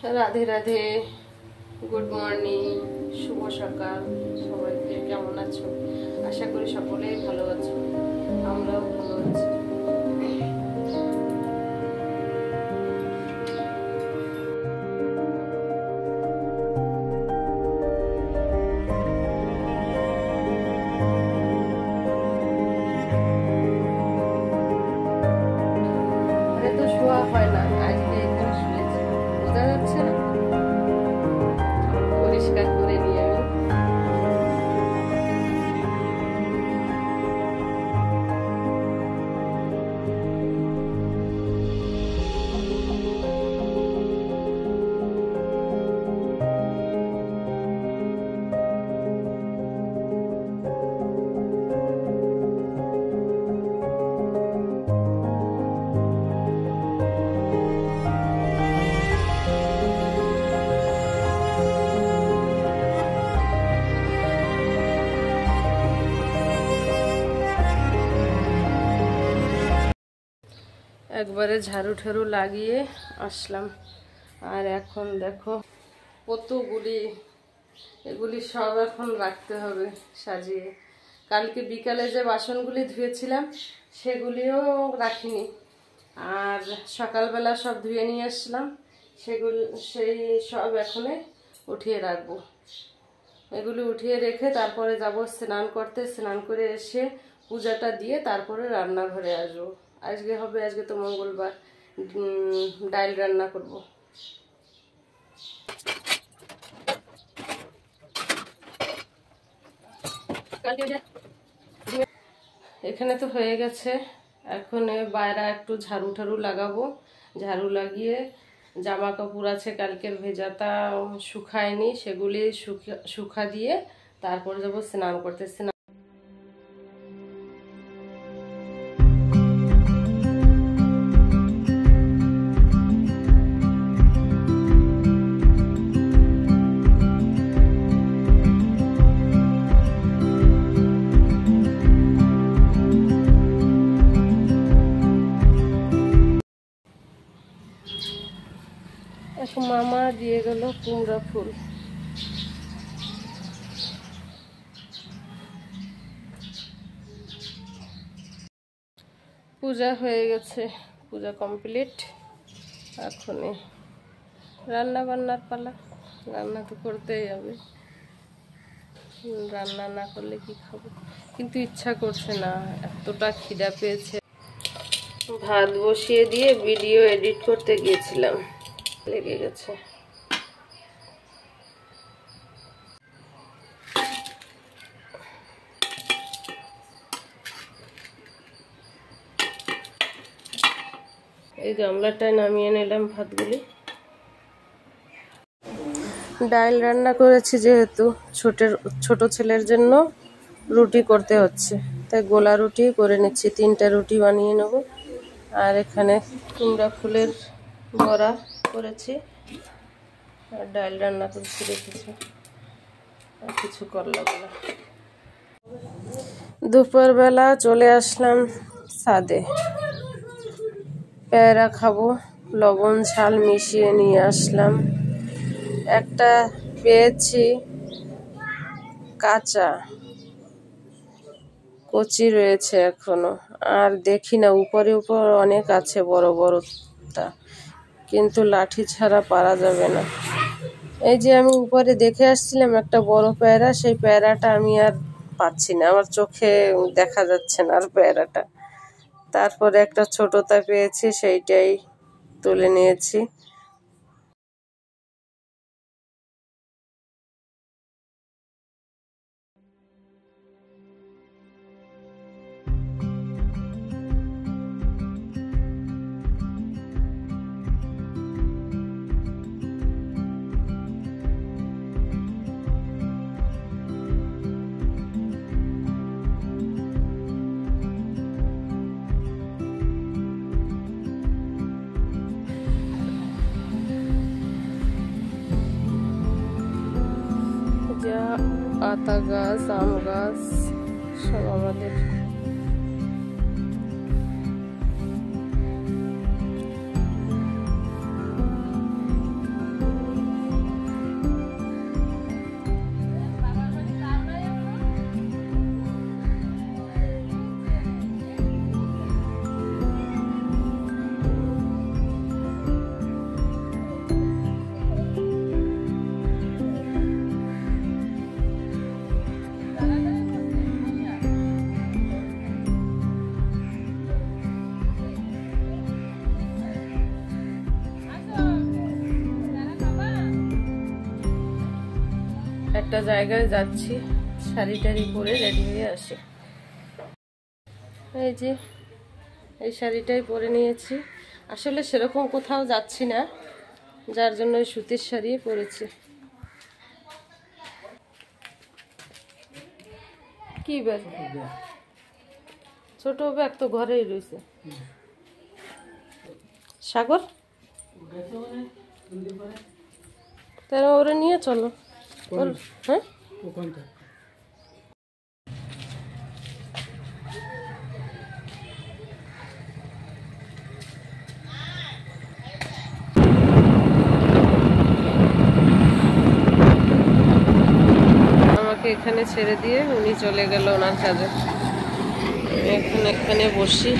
Radhe Radhe good morning शुभ सकाल সবাইকে কেমন আছো আশা করি সকলেই ভালো আছো আমরাও ভালো আছি তো শোয়া হয় না আজকে এখানে শুয়েছি বোঝা যাচ্ছে না পরিষ্কার করে নিয়ে একবারে ঝাড়ু ঠাড়ু লাগিয়ে আসলাম আর এখন দেখো কতগুলি এগুলি সব এখন রাখতে হবে সাজিয়ে কালকে বিকালে যে বাসনগুলি ধুয়েছিলাম সেগুলিও রাখিনি আর সকালবেলা সব ধুয়ে নিয়ে আসলাম সেই সব এখনে উঠিয়ে রাখবো এগুলি উঠিয়ে রেখে তারপরে যাব স্নান করতে স্নান করে এসে পূজাটা দিয়ে তারপরে রান্নাঘরে আসবো আজকে তো মঙ্গলবার ডাল রান্না করব এখানে তো হয়ে গেছে এখন বাইরে একটু ঝাড়ু ঠাড়ু লাগাবো ঝাড়ু লাগিয়ে জামা কাপড় আছে কালকের ভেজাটা শুকায়নি সেগুলি শুকা দিয়ে তারপর যাব স্নান করতে মামা দিয়ে গেল কুমড়া ফুল পূজা হয়ে গেছে পূজা কমপ্লিট এখন রান্না বান্নার পালা রান্না তো করতেই হবে রান্না না করলে কি খাবো কিন্তু ইচ্ছা করছে না এতটা খিদা পেয়েছে ভাত বসিয়ে দিয়ে ভিডিও এডিট করতে গিয়েছিলাম লেগে গেছে এই গামলাটায় নামিয়ে নিলাম ভাতগুলি ডাল রান্না করেছি যেহেতু ছোট ছেলের জন্য রুটি করতে হচ্ছে তাই গোলা রুটি করে নিচ্ছি 3টা রুটি বানিয়ে নেব আর এখানে কুমড়া ফুলের বড়া করেছি আর ডাল রান্না করছি রেখেছি আর কিছু করলাম না দুপুরবেলা চলে আসলাম ছাদে পেয়ারা খাবো লবণ ঝাল মিশিয়ে নিয়ে আসলাম একটা পেয়েছি কাঁচা কচি রয়েছে এখনো আর দেখি না উপর অনেক আছে বড় বড়টা কিন্তু লাঠি ছাড়া পারা যাবে না এই যে আমি উপরে দেখে আসছিলাম একটা বড় পেয়ারা সেই পেয়ারাটা আমি আর পাচ্ছি না আমার চোখে দেখা যাচ্ছে না আর পেয়ারাটা তারপরে একটা ছোটটা পেয়েছি সেইটাই তুলে নিয়েছি আতা গাছ আম গাছ সব আমাদের একটা জায়গায় যাচ্ছি, শাড়ি টাড়ি পরে রেডি হয়ে আসি। এই যে এই শাড়িটাই পরে নিয়েছি। আসলে সেরকম কোথাও যাচ্ছি না, যার জন্য সুতির শাড়ি পরেছি। কি ব্যাগ? ছোট ব্যাগ তো ঘরেই রয়েছে। সাগর তারা ওরা নিয়ে চলো। হ্যাঁ আমাকে এখানে ছেড়ে দিয়ে উনি চলে গেল ওনার কাজে। এখন এখানে বসি।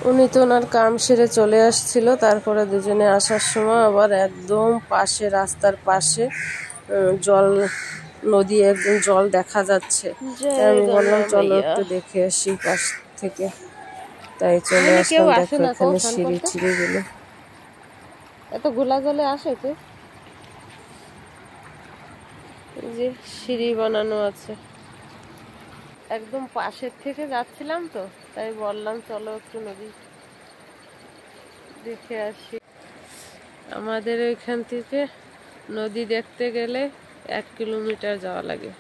উনি তো ওনার কাম সেরে চলে আসছিল, তারপরে দুজনে আসার সময় আবার একদম পাশে, রাস্তার পাশে জল, নদী, একদম জল দেখা যাচ্ছে। আমি বললাম চলো একটু দেখে আসি পাশ থেকে, তাই চলে আসলাম। দেখো এখানে সিঁড়ি ছিঁড়ে গেল। এত গোলা জলে আসে তো, যে সিঁড়ি বানানো আছে। একদম পাশের থেকে যাচ্ছিলাম তো, তাই বললাম চলো একটু নদী দেখে আসি। আমাদের এখান থেকে নদী দেখতে গেলে 1 কিলোমিটার যাওয়া লাগে,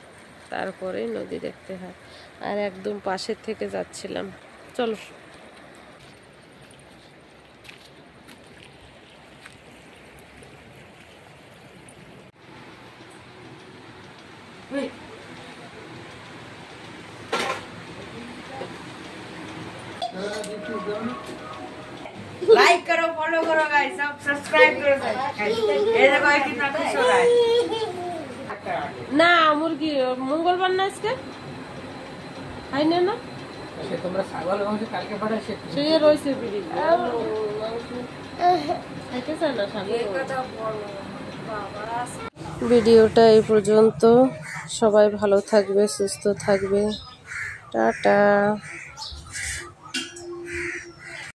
তারপরেই নদী দেখতে হয়। আর একদম পাশের থেকে যাচ্ছিলাম। চলো। लाइक करो, फॉलो करो गाइस, सब सब्सक्राइब करो गाइस। ये देखो कितना खुश हो रहा है না। মুরগি মঙ্গলবার না আজকে খাই না। তোমরা ছাগল মাংস কালকে পাঠাইছে, সে রয়েছে বিড়ি খাইতে চায় না ছাগল। ভিডিওটা এই পর্যন্ত। সবাই ভালো থাকবে, সুস্থ থাকবে। টাটা।